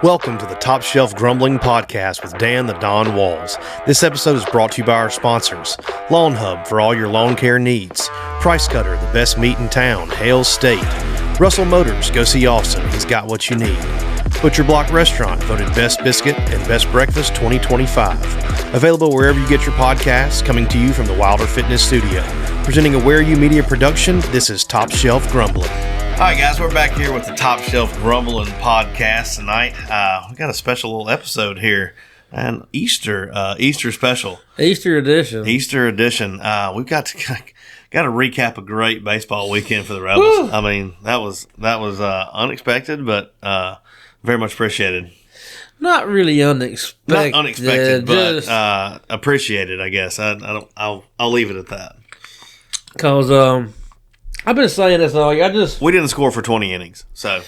Welcome to the Top Shelf Grumbling Podcast with Dan the Don Walls. This episode is brought to you by our sponsors, Lawn Hub for all your lawn care needs, Price Cutter, the best meat in town, Hales State, Russell Motors, go see Austin, he's got what you need, Butcher Block Restaurant, voted Best Biscuit and Best Breakfast 2025. Available wherever you get your podcasts, coming to you from the Wilder Fitness Studio. Presenting a Where You Media production, this is Top Shelf Grumbling. All right, guys, we're back here with the Top Shelf Grumbling podcast tonight. We got a special little episode here, and Easter special. Easter edition. We've got to recap a great baseball weekend for the Rebels. Woo! I mean, that was unexpected, but very much appreciated. Not really unexpected. Not unexpected, but appreciated, I guess. I'll leave it at that. Because I've been saying this all year. We didn't score for 20 innings, so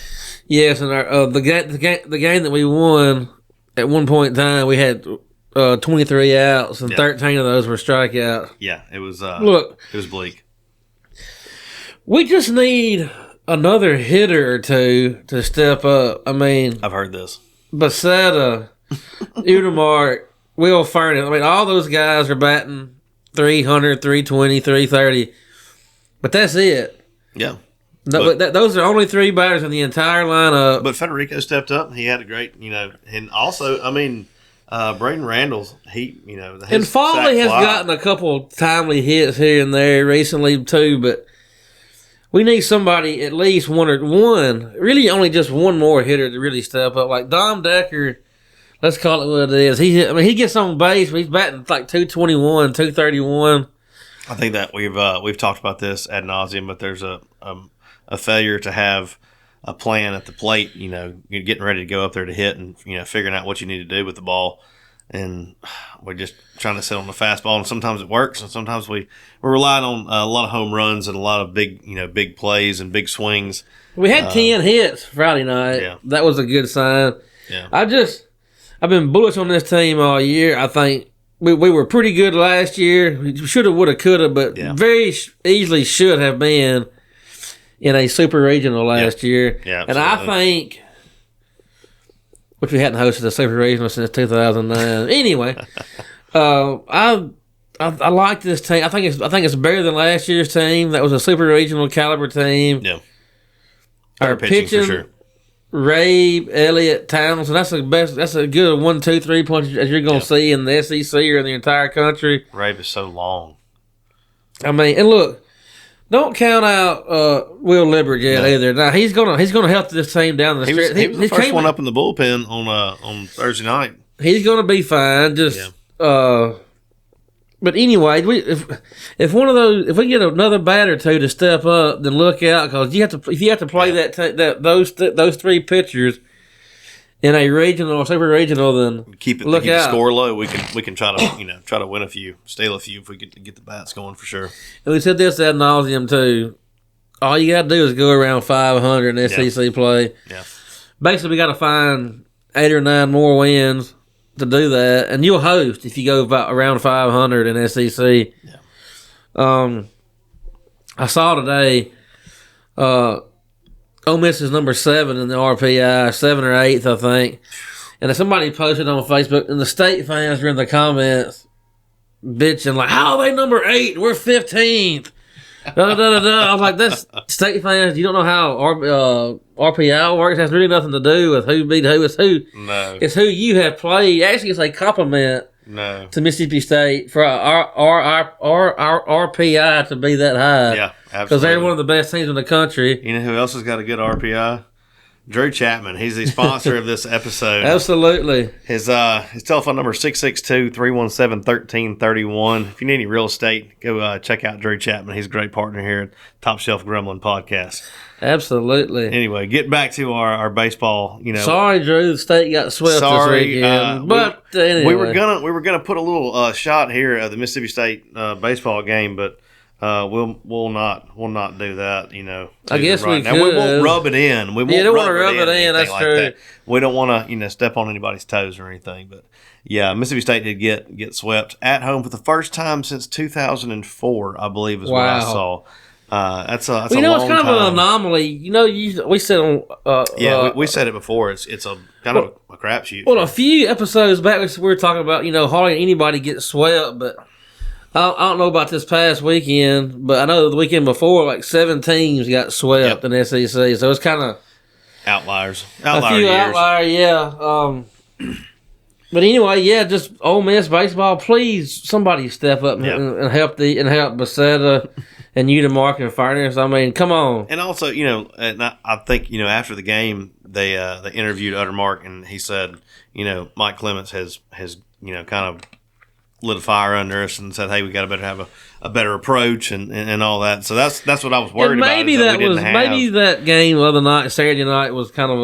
yes, and our the game that we won at one point in time, we had 23 outs, and 13 of those were strikeouts. Yeah, it was. Look, it was bleak. We just need another hitter or two to step up. I mean, I've heard this. Bacetta, Udemark, Will Fernan. I mean, all those guys are batting 300, 320, 330. But that's it. Yeah. Those are only three batters in the entire lineup. But Federico stepped up. He had a great, and also, I mean, Braden Randall's, and Foley has gotten a couple timely hits here and there recently too, but we need somebody, at least really only just one more hitter to really step up. Like Dom Decker, let's call it what it is. He gets on base, but he's batting like 221, 231. I think that we've talked about this ad nauseum, but there's a failure to have a plan at the plate. You're getting ready to go up there to hit, and figuring out what you need to do with the ball, and we're just trying to sit on the fastball. And sometimes it works, and sometimes we're relying on a lot of home runs and a lot of big plays and big swings. We had 10 hits Friday night. Yeah. That was a good sign. Yeah, I've been bullish on this team all year. I think. We were pretty good last year. We should have, would have, could have, but very easily should have been in a super regional last year. Yeah, and I think, which we hadn't hosted a super regional since 2009. Anyway, I like this team. I think it's better than last year's team. That was a super regional caliber team. Yeah, our pitching for sure. Rabe, Elliott, Townsend. That's the best. That's a good 1, 2, 3 punch as you're going to see in the SEC or in the entire country. Rabe is so long. I mean, and look, don't count out Will Libbert yet either. Now he's gonna help this team down the stretch. He was the first one up in the bullpen on Thursday night. He's gonna be fine. But anyway, if we get another batter or two to step up, then look out, because if you have to play those three pitchers in a regional or super regional, then keep the score low. We can try to win a few, steal a few if we get the bats going for sure. And we said this ad nauseum too. All you got to do is go around 500 in SEC play. Yeah. Basically, we got to find 8 or 9 more wins to do that, and you'll host if you go around 500 in SEC. Yeah. I saw today, Ole Miss is number 7 in the RPI, 7 or 8th, I think. And somebody posted on Facebook, and the state fans were in the comments bitching like, "How are they number 8? We're 15th." I was like, "That's state fans. You don't know how RPI works. It has really nothing to do with who beat who. It's who. No. It's who you have played. Actually, it's a compliment to Mississippi State for our RPI to be that high. Yeah, absolutely. Because they're one of the best teams in the country. You know who else has got a good RPI? Drew Chapman. He's the sponsor of this episode. Absolutely. His telephone number is 662-317-1331. If you need any real estate, go check out Drew Chapman. He's a great partner here at Top Shelf Grumbling Podcast. Absolutely. Anyway, get back to our baseball. Sorry, Drew, the state got swept this weekend. But anyway, we were gonna put a little shot here at the Mississippi State baseball game, but we'll not do that. I guess we could. We won't rub it in. We won't. Don't want to rub it in. That's true. That. We don't want to step on anybody's toes or anything. But yeah, Mississippi State did get swept at home for the first time since 2004, I believe, is what I saw. That's a long it's kind time. of an anomaly. We said on we said it before. It's a kind of crapshoot. Well, a few episodes back, we were talking about, hardly anybody gets swept, but I don't know about this past weekend, but I know the weekend before, like 7 teams got swept in the SEC, so it's kind of outliers. A few outliers, yeah. But anyway, yeah, just Ole Miss baseball. Please, somebody step up and help Becerra and Udemark and Furness. I mean, come on. And also, and I think after the game they interviewed Udemark and he said, Mike Clements has kind of lit a fire under us and said, hey, we got to better have a better approach and all that. So that's what I was worried about. Maybe that game the other night, Saturday night, was kind of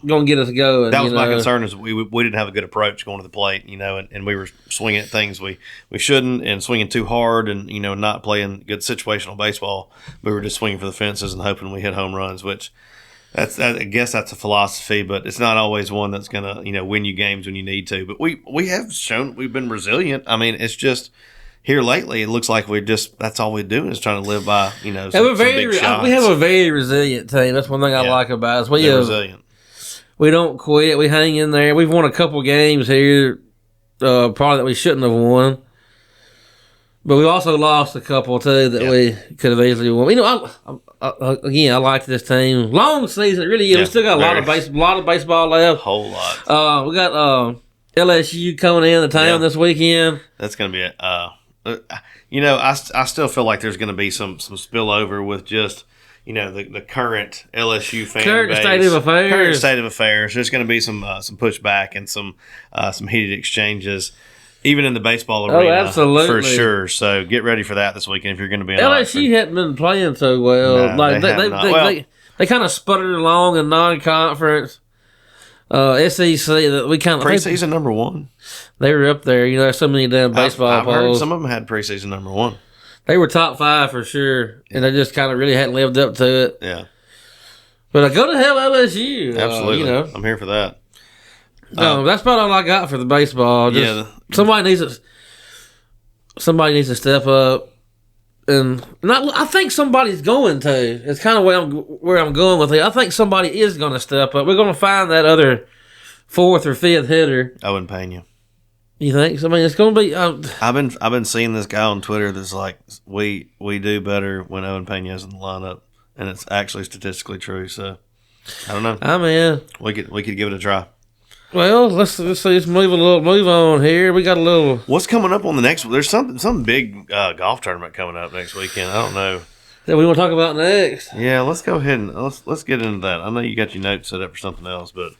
going to get us going. That was my concern, is we didn't have a good approach going to the plate, and we were swinging at things we shouldn't, and swinging too hard, and not playing good situational baseball. We were just swinging for the fences and hoping we hit home runs, which I guess that's a philosophy, but it's not always one that's going to win you games when you need to. But we have shown we've been resilient. I mean, it's just here lately it looks like that's all we're doing is trying to live by some big shots. We have a very resilient team. That's one thing I like about us. We're resilient. We don't quit. We hang in there. We've won a couple games here, probably that we shouldn't have won. But we also lost a couple, too, that we could have easily won. I like this team. Long season, really. We still got a lot of baseball left. A whole lot. We got LSU coming into town this weekend. That's going to be I still feel like there's going to be some spillover with just the current LSU fan current base. Current state of affairs. There's going to be some pushback and some heated exchanges, even in the baseball arena. Oh, absolutely, for sure. So get ready for that this weekend if you're going to be in LSU hadn't been playing so well. No, they kind of sputtered along in non-conference. SEC that we kind of preseason number 1. They were up there. There's so many damn baseball I've polls. heard some of them had preseason number 1. They were top 5 for sure, and they just kind of really hadn't lived up to it. Yeah. But go to hell, LSU. Absolutely, I'm here for that. That's about all I got for the baseball. Somebody needs to step up, and I think somebody's going to. It's kind of where I'm going with it. I think somebody is going to step up. We're going to find that other 4th or 5th hitter. Owen Pena. You think? I mean, it's going to be. I've been seeing this guy on Twitter that's like, we do better when Owen Pena is in the lineup, and it's actually statistically true. So I don't know. I'm in. We could give it a try. Well, let's move on here. We got a little. What's coming up on the next? There's some big golf tournament coming up next weekend. I don't know. That we want to talk about next. Yeah, let's go ahead and let's get into that. I know you got your notes set up for something else, but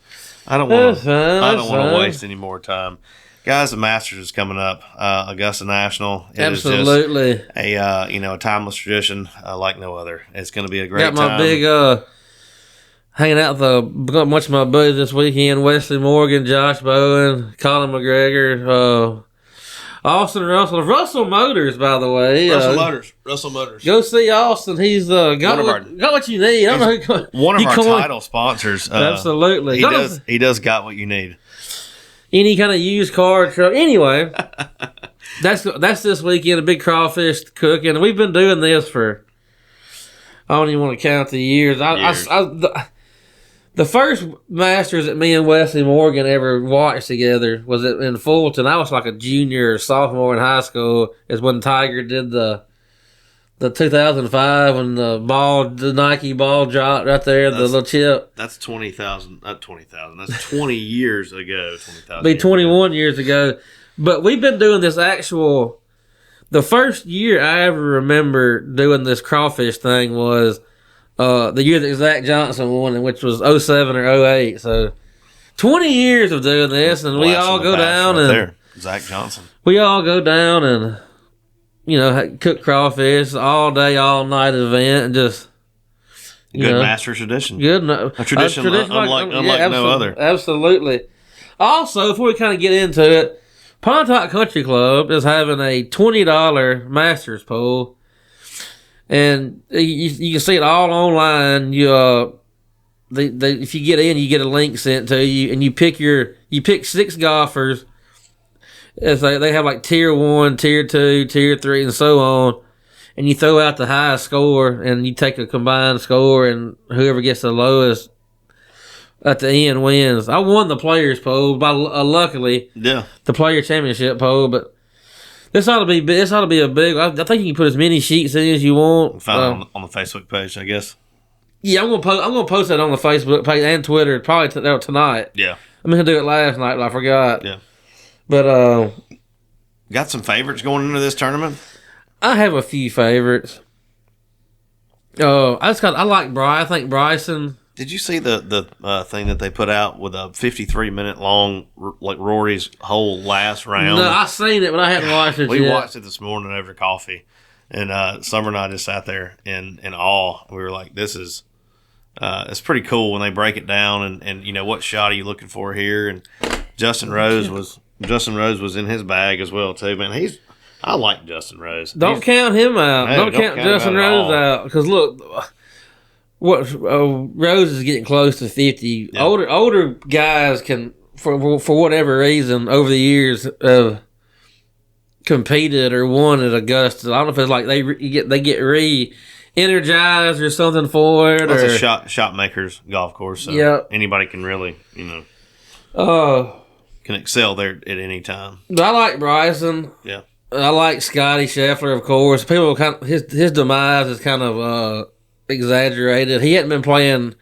I don't want to waste any more time. Guys, the Masters is coming up. Augusta National. Absolutely. Is just a timeless tradition like no other. It's going to be a great time. Got my big hanging out with a bunch of my buddies this weekend. Wesley Morgan, Josh Bowen, Colin McGregor, Austin Russell Motors, by the way. Russell Motors. Go see Austin. He's got what you need. I don't know one of our title sponsors. Absolutely. He does got what you need. Any kind of used car truck. Anyway, that's this weekend, a big crawfish cooking. And we've been doing this for, I don't even want to count the years. The first Masters that me and Wesley Morgan ever watched together was in Fulton. I was like a junior or sophomore in high school. Is when Tiger did the 2005 when the Nike ball dropped right there, the little chip. That's 20,000. Not 20,000. That's 20 years ago. 20,000. Be 21 years ago. But we've been doing this actual. The first year I ever remember doing this crawfish thing was the year that Zach Johnson won, which was 07 or 08. So 20 years of doing this, and we all go down and there. Zach Johnson. We all go down and cook crawfish all day, all night event, and just good Masters tradition. Good, a tradition unlike no other. Absolutely. Also, before we kind of get into it, Pontotoc Country Club is having a $20 Masters pool, and you can see it all online. If you get in, you get a link sent to you, and you pick 6 golfers. It's like they have like tier 1, tier 2, tier 3, and so on. And you throw out the highest score, and you take a combined score, and whoever gets the lowest at the end wins. I won the players poll by luckily. Yeah. The player championship poll, but this ought to be a big. I think you can put as many sheets in as you want. Find it on the Facebook page, I guess. Yeah, I'm gonna post that on the Facebook page and Twitter probably tonight. Yeah. I'm gonna do it last night, but I forgot. Yeah. But got some favorites going into this tournament? I have a few favorites. I like Bryce. I think Bryson. Did you see the thing that they put out with a 53-minute long, like Rory's whole last round? No, I seen it, but I hadn't watched it yet. We watched it this morning over coffee, and Summer and I just sat there in awe. We were like, "This is it's pretty cool when they break it down, and you know what shot are you looking for here?" And Justin Rose was in his bag as well too. Man, I like Justin Rose. Don't count him out. No, don't count Justin Rose out because look. Rose is getting close to 50. Yeah. Older guys can, for whatever reason, over the years, competed or won at Augusta. I don't know if it's like they get re-energized or something for it. Well, it's a shot makers golf course. So anybody can really, can excel there at any time. But I like Bryson. Yeah, I like Scotty Scheffler, of course. People his demise is kind of exaggerated. He hadn't been playing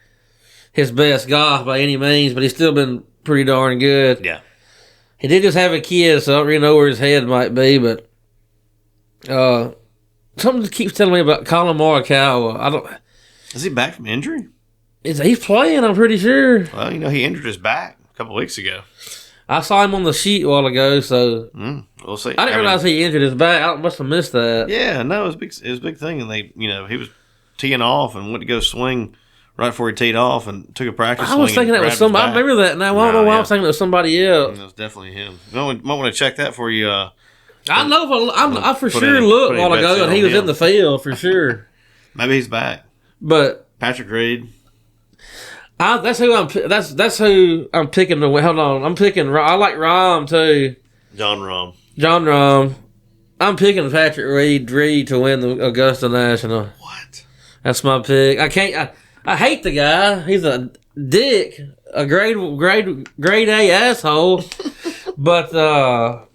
his best golf by any means, but he's still been pretty darn good. Yeah. He did just have a kid, so I don't really know where his head might be, but something keeps telling me about Colin Morikawa. Is he back from injury? He's playing, I'm pretty sure. Well, he injured his back a couple of weeks ago. I saw him on the sheet a while ago, so we'll see. I didn't realize he injured his back. I must have missed that. Yeah, no, it was a big thing, and he was teeing off and went to go swing right before he teed off and took a practice swing. I was thinking that was somebody. I remember that now. I don't know why I was thinking it was somebody else. It was definitely him. You might want to check that for you. I know. I for sure looked a while ago and he was in the field for sure. Maybe he's back. But Patrick Reed. That's who I'm picking to win. Hold on. I'm picking. I like Rahm too. John Rahm. I'm picking Patrick Reed to win the Augusta National. What? That's my pick. I hate the guy. He's a dick, a grade A asshole. But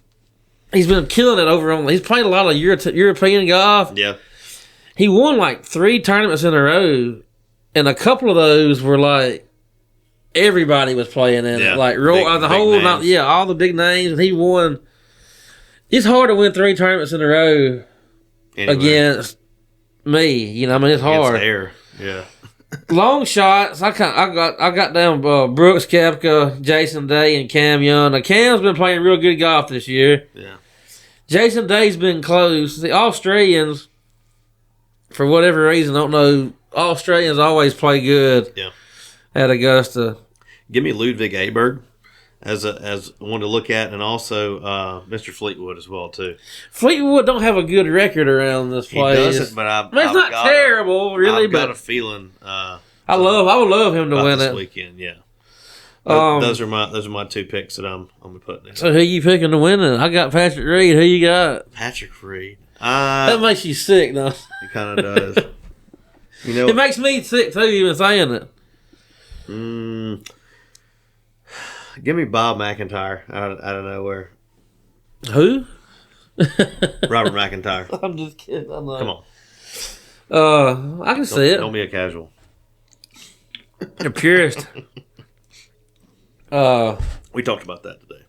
he's been killing it over on. He's played a lot of European golf. Yeah. He won like 3 tournaments in a row, and a couple of those were like everybody was playing in it. Like all the big names. And he won. It's hard to win 3 tournaments in a row against me. It's hard. Yeah. Long shots. I got down Brooks Koepka, Jason Day, and Cam Young. Now Cam's been playing real good golf this year. Yeah. Jason Day's been close. The Australians, for whatever reason, I don't know. Australians always play good. Yeah. At Augusta. Give me Ludwig Aberg as one to look at, and also Mr. Fleetwood as well too. Fleetwood don't have a good record around this place. He doesn't, but it's not terrible, really. I've got a feeling. I would love him to win this it weekend. Yeah. Those are my 2 picks that I'm gonna put in. So who you picking to win it? I got Patrick Reed. Who you got? Patrick Reed. That makes you sick, though. It kind of does. It makes me sick too, even saying it. Give me Bob McIntyre out of nowhere. Who? Robert McIntyre. I'm just kidding. Come on. I can see it. Don't be a casual. You're a purist. We talked about that today.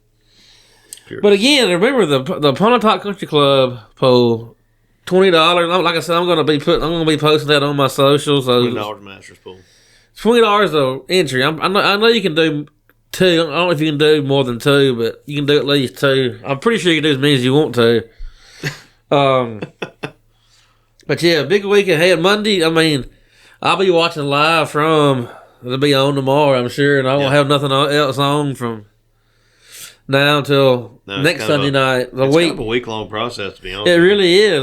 Purist. But again, remember the Pontotoc Country Club poll, $20. Like I said, I'm gonna be posting that on my socials. So $20 Masters pool. $20 of entry. I know you can do 2. I don't know if you can do more than 2, but you can do at least 2. I'm pretty sure you can do as many as you want to. But yeah, big week ahead. Monday, I'll be watching live from. It'll be on tomorrow, I'm sure, and I won't have nothing else on from now until next Sunday night. It's kind of a week-long process, to be honest. It really is.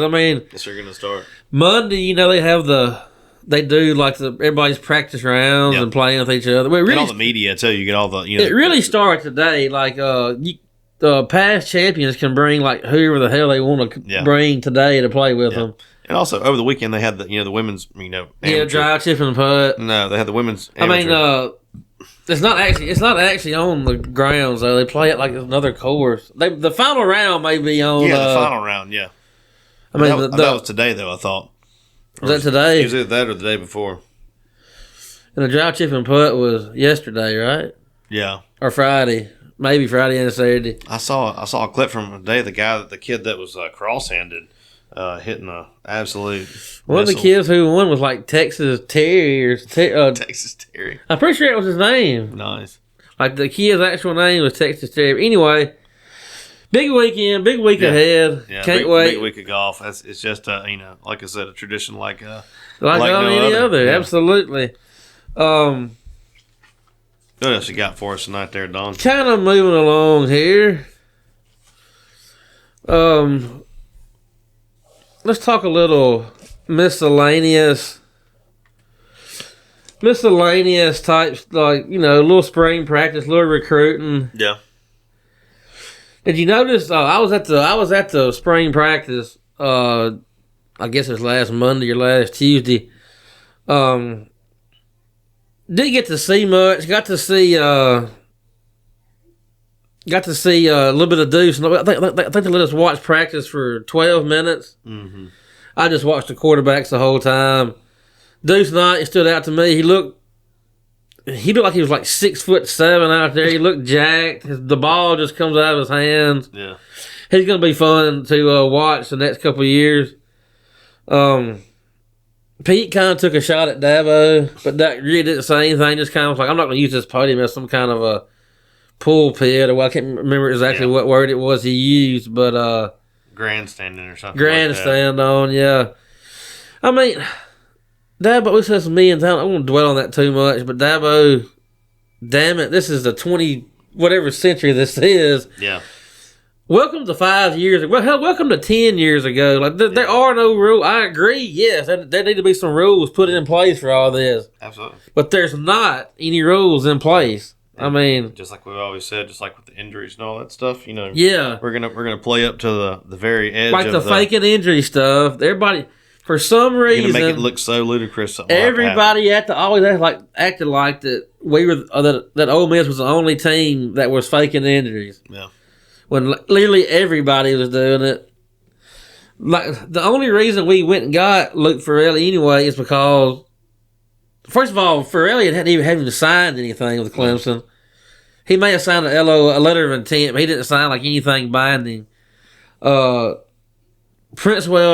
Yes, they're going to start. Monday, they do like everybody's practice rounds and playing with each other. Get all the media too. You get all the. It really starts today. Like the past champions can bring like whoever the hell they want to bring today to play with them. And also over the weekend they had the women's amateur. Drive, chip, and putt. No, they had the women's. Amateur. It's not actually on the grounds though. They play it like another course. The final round may be on. Yeah, the final round. Yeah. I mean, that was today though. I thought. Was that today? Was it that or the day before? And the drive, chip, and putt was yesterday, right? Yeah. Or Friday, maybe Friday and Saturday. I saw a clip from today. The kid that was cross-handed, hitting a absolute. One of the kids who won was like Texas Terry Texas Terry. I'm pretty sure that was his name. Nice. Like the kid's actual name was Texas Terry. Anyway, big weekend, big week ahead. Yeah, can't wait. Big week of golf. It's just like I said, a tradition like no any other. Yeah. Absolutely. What else you got for us tonight, there, Don? Kind of moving along here. Let's talk a little miscellaneous types, like, a little spring practice, little recruiting. Yeah. Did you notice? I was at the spring practice. I guess it was last Monday or last Tuesday. Didn't get to see much. Got to see a little bit of Deuce. I think they let us watch practice for 12 minutes. Mm-hmm. I just watched the quarterbacks the whole time. Deuce Knight stood out to me. He looked like he was like 6'7" out there. He looked jacked. The ball just comes out of his hands. Yeah, he's going to be fun to watch the next couple of years. Pete kind of took a shot at Dabo, but that really didn't say anything. Just kind of was like, I'm not going to use this podium as some kind of a pulpit, or I can't remember exactly what word it was he used, but grandstanding or something. Grandstand like on, yeah. I mean, Dabo, we said some million times. I won't dwell on that too much, but Dabo, damn it, this is the 20 whatever century this is. Yeah. Welcome to 5 years. Well, hell, welcome to 10 years ago. Like there are no rules. I agree. Yes, there need to be some rules put in place for all this. Absolutely. But there's not any rules in place. I mean, just like we've always said, just like with the injuries and all that stuff, Yeah, we're gonna play up to the very edge, like the faking injury stuff. Everybody, for some reason, make it look so ludicrous. Everybody always acted like that we were that Ole Miss was the only team that was faking injuries. Yeah. When literally everybody was doing it. Like, the only reason we went and got Luke Farrelly anyway is because, first of all, Farrelly hadn't even signed anything with Clemson. He may have signed a letter of intent, but he didn't sign like anything binding. Princewell,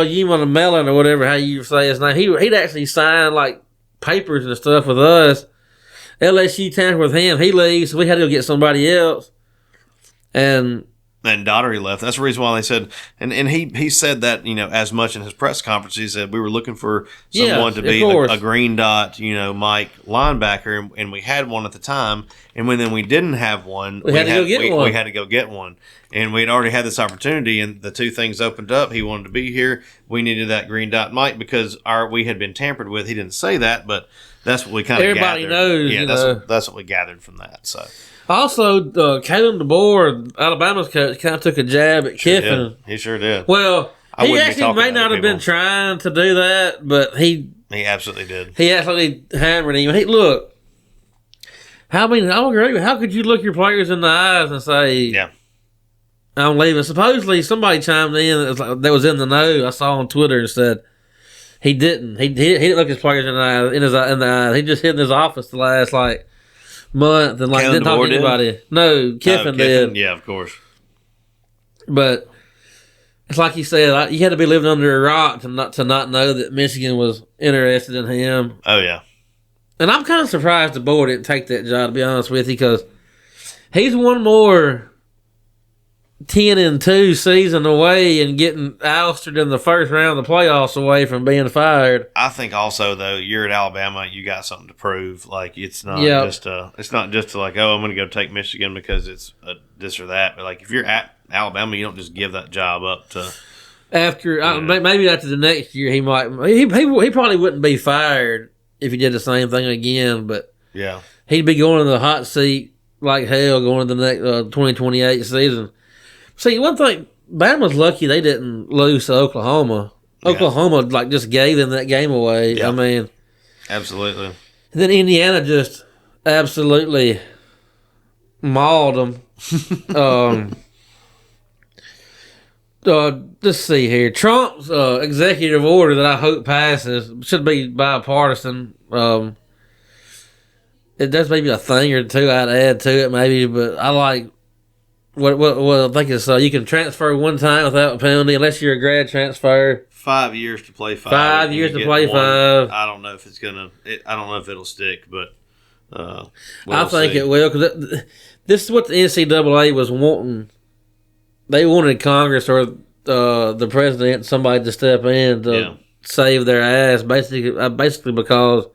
Yuma Mellon, or whatever, how you say his name, he'd actually signed like papers and stuff with us. LSU tampered with him. He leaves, so we had to go get somebody else. And Daughtery left. That's the reason why they said, and he said that, as much in his press conference, he said we were looking for someone to be a green dot, Mike linebacker, and we had one at the time. And when we didn't have one, we had to go get one. And we'd already had this opportunity, and the two things opened up. He wanted to be here. We needed that green dot Mike because we had been tampered with. He didn't say that, but that's what we kind of gathered. Everybody knows. Yeah, that's what we gathered from that. So. Also, Kalen DeBoer, Alabama's coach, kind of took a jab at Kiffin. He sure did. Well, he actually may not have been trying to do that, but he absolutely did. He absolutely hammered him. Hey, look, I agree. How could you look your players in the eyes and say, "Yeah, I'm leaving"? Supposedly, somebody chimed in that was in the know. I saw on Twitter and said he didn't. He didn't look his players in the eyes. He just hid in his office the last month and didn't talk to anybody. No, Kiffin did. Yeah, of course. But it's like you said, you had to be living under a rock to not know that Michigan was interested in him. Oh yeah. And I'm kind of surprised the board didn't take that job, to be honest with you, because he's one more 10-2 season away and getting ousted in the first round of the playoffs away from being fired. I think also though, you're at Alabama, you got something to prove. Like it's not just I'm going to go take Michigan because it's this or that. But like if you're at Alabama, you don't just give that job up to. Maybe after the next year, he might. He probably wouldn't be fired if he did the same thing again. But yeah, he'd be going to the hot seat like hell going to the next 2028 season. See, one thing, Bama's lucky they didn't lose to Oklahoma. Yeah. Oklahoma just gave them that game away. Yeah. I mean, absolutely. And then Indiana just absolutely mauled them. Let's see here. Trump's executive order that I hope passes should be bipartisan. It does maybe a thing or two I'd add to it, maybe, but I like what I think is you can transfer one time without a penalty unless you're a grad transfer. 5 years to play 5. 5 years to play 5. I don't know if it's gonna. I don't know if it'll stick, but I think it will, because this is what the NCAA was wanting. They wanted Congress or the president, somebody to step in to save their ass, basically because,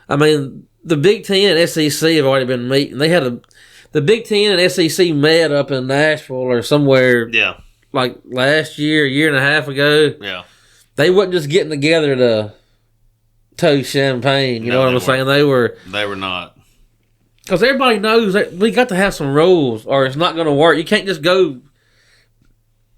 I mean, the Big Ten and SEC have already been meeting. They had the Big Ten and SEC met up in Nashville or somewhere. Yeah. Like last year, a year and a half ago. Yeah. They wasn't just getting together to toast champagne. You know what I'm saying? They were not. Because everybody knows that we got to have some rules or it's not going to work. You can't just go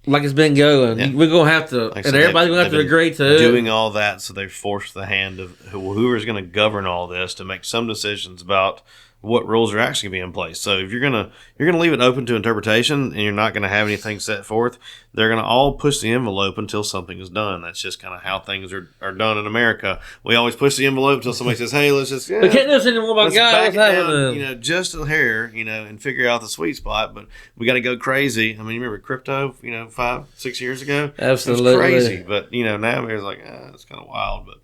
like it's been going. Yeah. We're going to have to, and everybody's going to have to agree to it. Doing all that, so they forced the hand of whoever's going to govern all this to make some decisions about what rules are actually going to be in place. So if you're gonna leave it open to interpretation and you're not going to have anything set forth, they're going to all push the envelope until something is done. That's just kind of how things are done in America. We always push the envelope until somebody says, "Hey, let's just we can't do this anymore, my guy. What's happening?" Just a hair, and figure out the sweet spot. But we got to go crazy. I mean, you remember crypto? 5-6 years ago, absolutely it was crazy. But now it's like it's kind of wild. But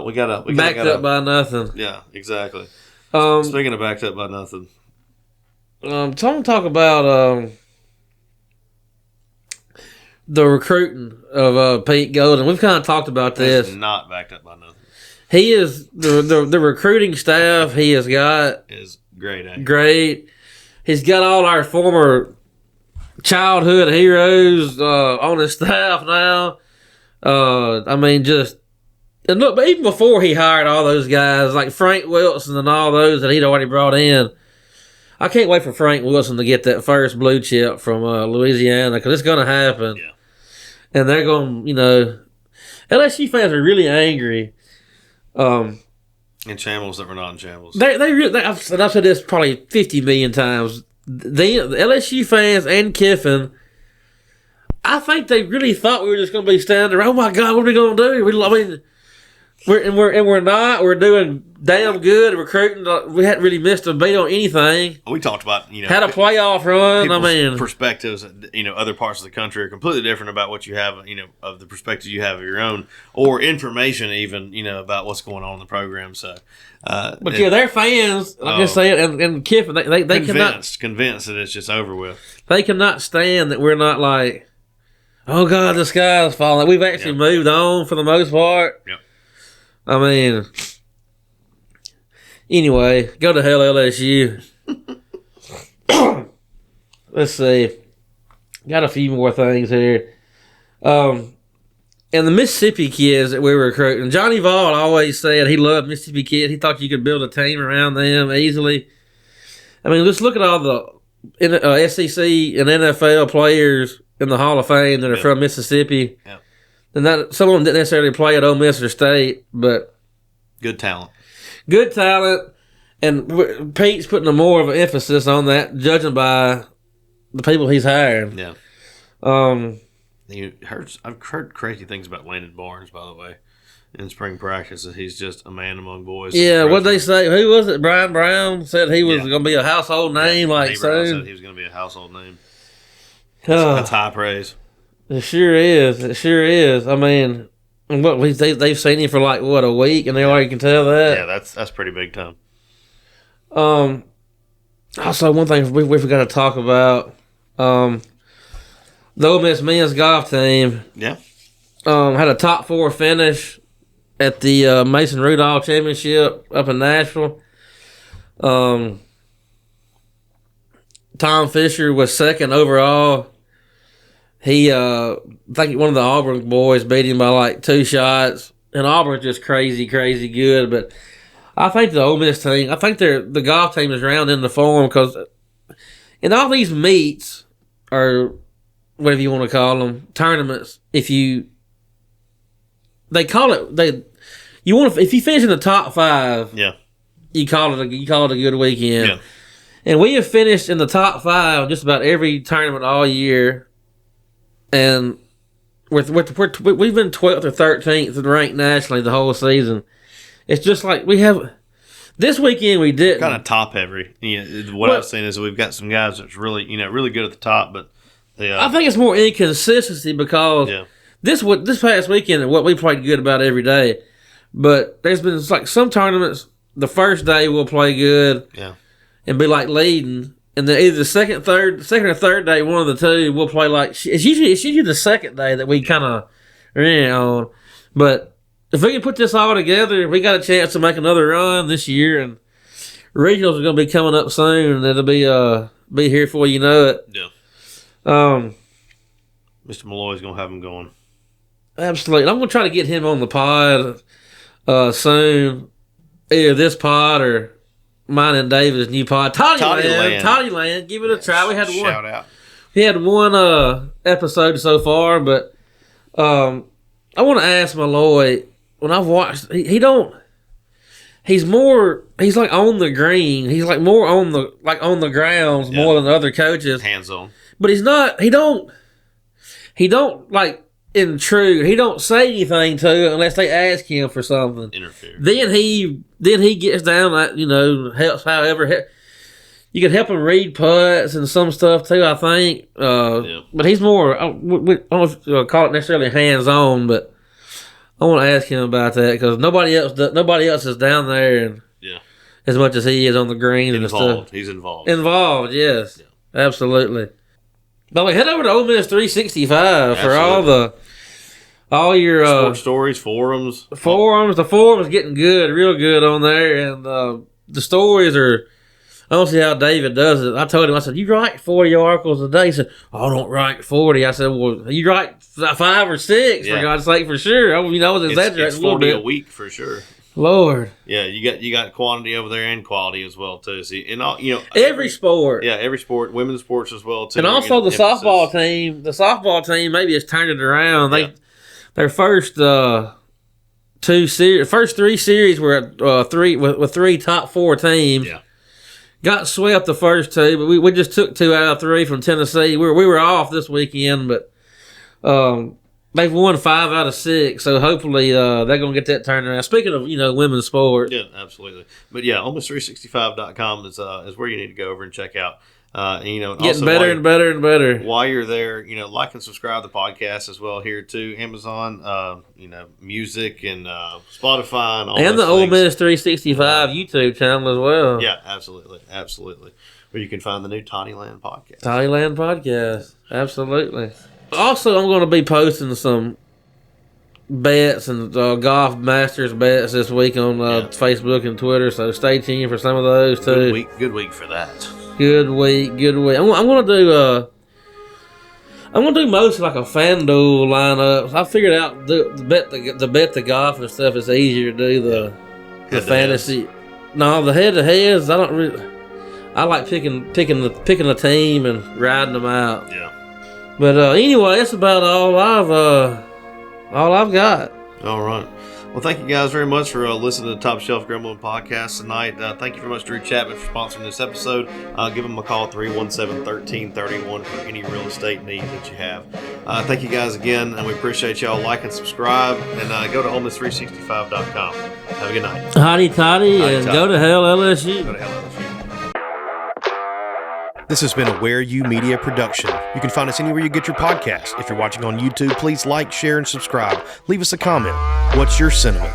we gotta backed up by nothing. Yeah, exactly. Speaking of backed up by nothing, talk about the recruiting of Pete Golden. We've kind of talked about this. He's not backed up by nothing. He is the recruiting staff he has got is great. Great. He's got all our former childhood heroes on his staff now. I mean, just. And look, but even before he hired all those guys, like Frank Wilson and all those that he'd already brought in, I can't wait for Frank Wilson to get that first blue chip from Louisiana, because it's going to happen. Yeah. And they're going, LSU fans are really angry. In shambles that were not in shambles. They really, I've said this probably 50 million times. The LSU fans and Kiffin, I think they really thought we were just going to be standing there. Oh my God, what are we going to do? We're not. We're doing damn good recruiting. We hadn't really missed a beat on anything. We talked about had a playoff run. I mean, perspectives. Other parts of the country are completely different about what you have. Of the perspective you have of your own, or information even. About what's going on in the program. So, but their fans, like I said, and Kiffin, they convinced that it's just over with. They cannot stand that we're not like, oh God, the sky is falling. We've actually moved on for the most part. Yep. I mean, anyway, go to hell, LSU. Let's see. Got a few more things here. And the Mississippi kids that we were recruiting, Johnny Vaught always said he loved Mississippi kids. He thought you could build a team around them easily. I mean, just look at all the SEC and NFL players in the Hall of Fame that are from Mississippi. Yeah. And some of them didn't necessarily play at Ole Miss or State, but good talent. And Pete's putting more of an emphasis on that, judging by the people he's hiring. Yeah. I've heard crazy things about Landon Barnes, by the way, in spring practice. That he's just a man among boys. Yeah, what'd they say? Who was it? Brian Brown said he was going to be a household name. Brown said he was going to be a household name. That's high praise. It sure is. I mean, they've seen him for a week, and they already can tell that. Yeah, that's pretty big time. Also, one thing we forgot to talk about, the Ole Miss men's golf team. Yeah. Had a top 4 finish at the Mason Rudolph Championship up in Nashville. Tom Fisher was second overall. He, I think one of the Auburn boys beat him by 2 shots. And Auburn's just crazy, crazy good. But I think the Ole Miss team, the golf team is rounding the form, because in all these meets, or whatever you want to call them, tournaments, if you finish in the top 5, yeah, you call it a good weekend. Yeah. And we have finished in the top 5 just about every tournament all year, and we've been 12th or 13th ranked nationally the whole season. It's just like we have this weekend we didn't. Kind of top heavy. What I've seen is we've got some guys that's really really good at the top, but I think it's more inconsistency because this past weekend what we played good about every day, but there's been like some tournaments the first day we'll play good. Yeah. And be like leading, and then either the second or third day, one of the two, we'll play like it's usually the second day that we kind of are on. But if we can put this all together, we got a chance to make another run this year, and regionals are going to be coming up soon, and it'll be here before you know it. Yeah. Mr. Malloy's going to have him going. Absolutely, I'm going to try to get him on the pod soon, either this pod or mine and David's new pod, Toddyland. Give it a try. We had one. Shout out. We had one episode so far, but I want to ask Malloy. When I've watched, he's like on the green. He's like more on the grounds more than the other coaches. Hands on. But he's not. He don't like intrude. He don't say anything to it unless they ask him for something. Interfere. Then he gets down, helps however. You can help him read putts and some stuff too, I think. But he's more, I don't know if you call it necessarily hands-on, but I want to ask him about that because nobody else is down there and as much as he is on the green and stuff. He's involved. Involved, yes. Yeah. Absolutely. But head over to Ole Miss 365 for all your sports stories, forums. The forum is getting good, real good on there, and the stories are. I don't see how David does it. I told him, I said, you write 40 articles a day. He said, I don't write 40. I said, well, you write 5 or 6 for God's sake, for sure. I was exaggerating it's a little 40 bit. a week for sure. Lord. Yeah, you got quantity over there and quality as well too. See, and all every sport. Yeah, every sport, women's sports as well too. And also the softball team. The softball team maybe has turned it around. Their first 3 series were 3 top 4 teams. Yeah. Got swept the first 2, but we just took 2 out of 3 from Tennessee. We were off this weekend, but they've won 5 out of 6, so hopefully they're going to get that turned around. Speaking of, women's sports. Yeah, absolutely. But yeah, OleMiss365.com is where you need to go over and check out. Getting also better and better and better. While you're there, like and subscribe to the podcast as well here too. Amazon, music and Spotify and all and the things. Ole Miss 365 YouTube channel as well. Yeah, absolutely. Where you can find the new Toddyland podcast. Toddyland podcast, absolutely. Also, I'm going to be posting some bets and golf masters bets this week on Facebook and Twitter, so stay tuned for some of those too. Good week for that. Good week. I'm gonna do mostly like a FanDuel lineup. I figured out the bet the golf and stuff is easier to do the fantasy. No, the head to heads I don't really. I like picking the team and riding them out. Yeah. But anyway, that's about all I've got. All right. Well, thank you guys very much for listening to the Top Shelf Grumbling podcast tonight. Thank you very much, Drew Chapman, for sponsoring this episode. Give them a call at 317-1331 for any real estate need that you have. Thank you guys again, and we appreciate y'all. Like and subscribe, and go to OleMiss365.com. Have a good night. Hotty toddy, and go to hell LSU. Go to hell LSU. This has been a Where You Media production. You can find us anywhere you get your podcast. If you're watching on YouTube, please like, share, and subscribe. Leave us a comment. What's your sentiment?